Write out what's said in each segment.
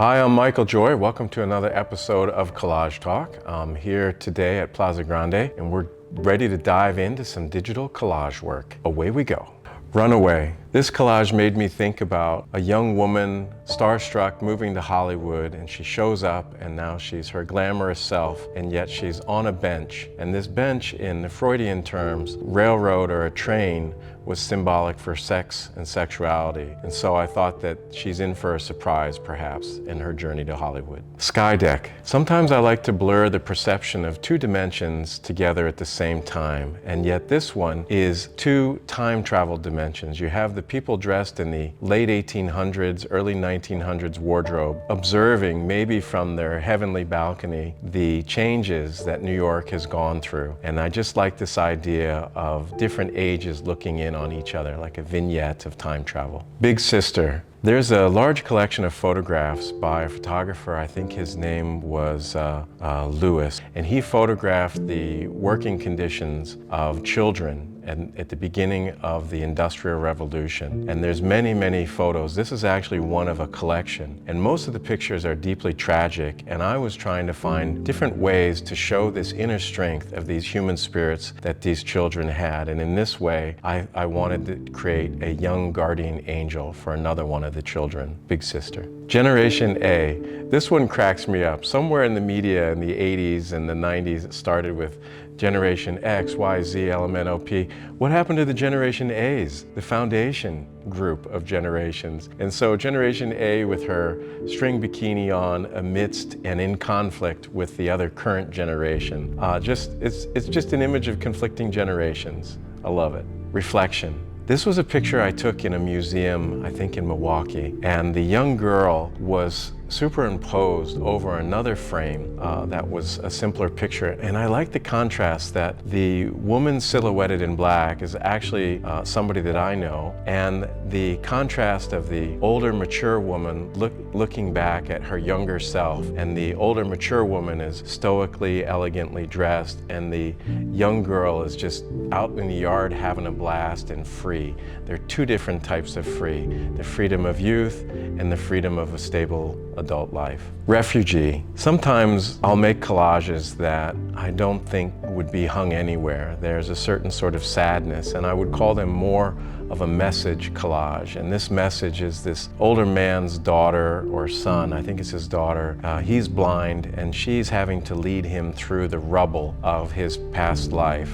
Hi, I'm Michael Joy. Welcome to another episode of Collage Talk. I'm here today at Plaza Grande, and we're ready to dive into some digital collage work. Away we go. Runaway. This collage made me think about a young woman, starstruck, moving to Hollywood, and she shows up and now she's her glamorous self, and yet she's on a bench. And this bench, in the Freudian terms, railroad or a train, was symbolic for sex and sexuality. And so I thought that she's in for a surprise, perhaps, in her journey to Hollywood. Skydeck. Sometimes I like to blur the perception of two dimensions together at the same time, and yet this one is two time travel dimensions. You have the people dressed in the late 1800s, early 1900s wardrobe, observing, maybe from their heavenly balcony, the changes that New York has gone through. And I just like this idea of different ages looking in on each other, like a vignette of time travel. Big Sister. There's a large collection of photographs by a photographer, I think his name was Lewis, and he photographed the working conditions of children at the beginning of the Industrial Revolution. And there's many, many photos. This is actually one of a collection. And most of the pictures are deeply tragic, and I was trying to find different ways to show this inner strength of these human spirits that these children had. And in this way, I wanted to create a young guardian angel for another one of the children, Big Sister. Generation A. This one cracks me up. Somewhere in the media in the 80s and the 90s, it started with Generation X, Y, Z, LMNOP. What happened to the Generation A's, the foundation group of generations? And so Generation A, with her string bikini on, amidst and in conflict with the other current generation. It's just an image of conflicting generations. I love it. Reflection. This was a picture I took in a museum, I think in Milwaukee, and the young girl was superimposed over another frame that was a simpler picture. And I like the contrast that the woman silhouetted in black is actually somebody that I know, and the contrast of the older, mature woman looking back at her younger self, and the older, mature woman is stoically, elegantly dressed, and the young girl is just out in the yard having a blast and free. There are two different types of free: the freedom of youth and the freedom of a stable adult life. Refugee. Sometimes I'll make collages that I don't think would be hung anywhere. There's a certain sort of sadness, and I would call them more of a message collage. And this message is this older man's daughter or son, I think it's his daughter. He's blind, and she's having to lead him through the rubble of his past life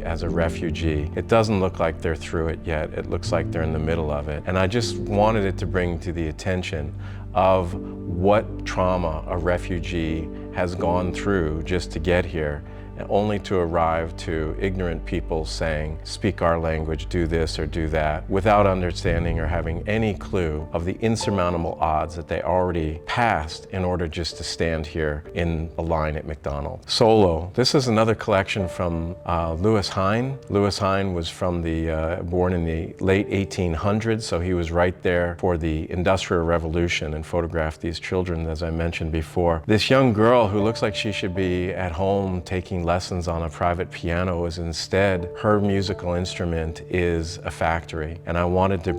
as a refugee. It doesn't look like they're through it yet. It looks like they're in the middle of it. And I just wanted it to bring to the attention of what trauma a refugee has gone through just to get here, and only to arrive to ignorant people saying, speak our language, do this or do that, without understanding or having any clue of the insurmountable odds that they already passed in order just to stand here in a line at McDonald's. Solo. This is another collection from Louis Hine. Louis Hine was born in the late 1800s, so he was right there for the Industrial Revolution and photographed these children, as I mentioned before. This young girl who looks like she should be at home taking lessons on a private piano is instead, her musical instrument is a factory. And I wanted to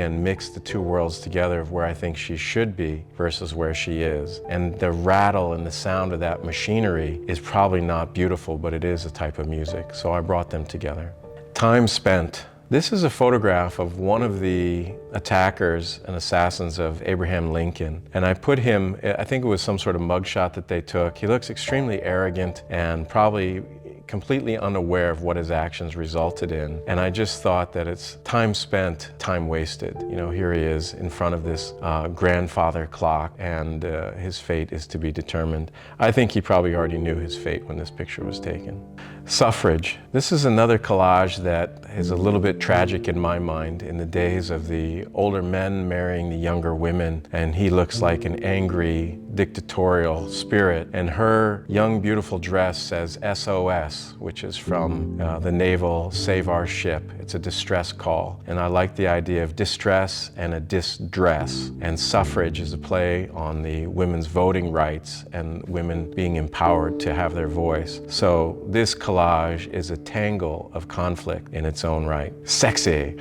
mix the two worlds together of where I think she should be versus where she is. And the rattle and the sound of that machinery is probably not beautiful, but it is a type of music. So I brought them together. Time spent. This is a photograph of one of the attackers and assassins of Abraham Lincoln. And I put him, I think it was some sort of mugshot that they took. He looks extremely arrogant and probably completely unaware of what his actions resulted in. And I just thought that it's time spent, time wasted. You know, here he is in front of this grandfather clock, and his fate is to be determined. I think he probably already knew his fate when this picture was taken. Suffrage. This is another collage that is a little bit tragic in my mind, in the days of the older men marrying the younger women, and he looks like an angry, dictatorial spirit. And her young, beautiful dress says SOS, which is from the naval Save Our Ship. It's a distress call. And I like the idea of distress and a disdress. And Suffrage is a play on the women's voting rights and women being empowered to have their voice. So this collage is a tangle of conflict in its own right. Sexy.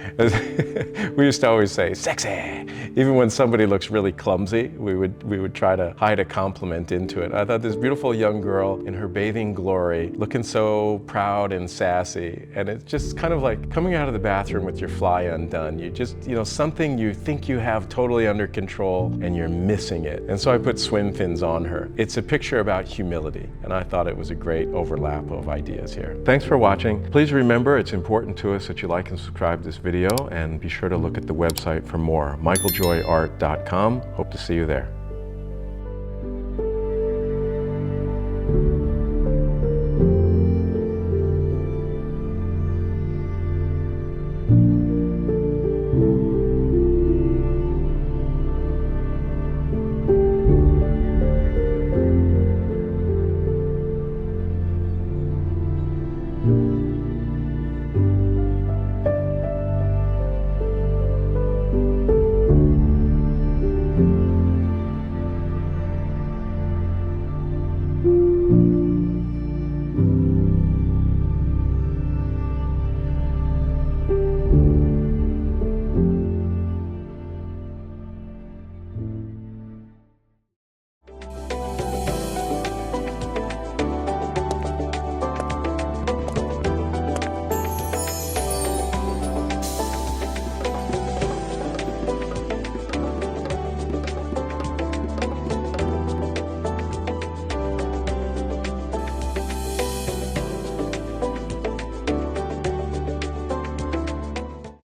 We used to always say, sexy. Even when somebody looks really clumsy, we would try to hide a compliment into it. I thought this beautiful young girl in her bathing glory, looking so proud and sassy. And it's just kind of like coming out of the bathroom with your fly undone. You just, something you think you have totally under control and you're missing it. And so I put swim fins on her. It's a picture about humility. And I thought it was a great overlap of ideas here. Thanks for watching. Please remember, it's important to us that you like and subscribe to this video, and be sure to look at the website for more, michaeljoyart.com. Hope to see you there.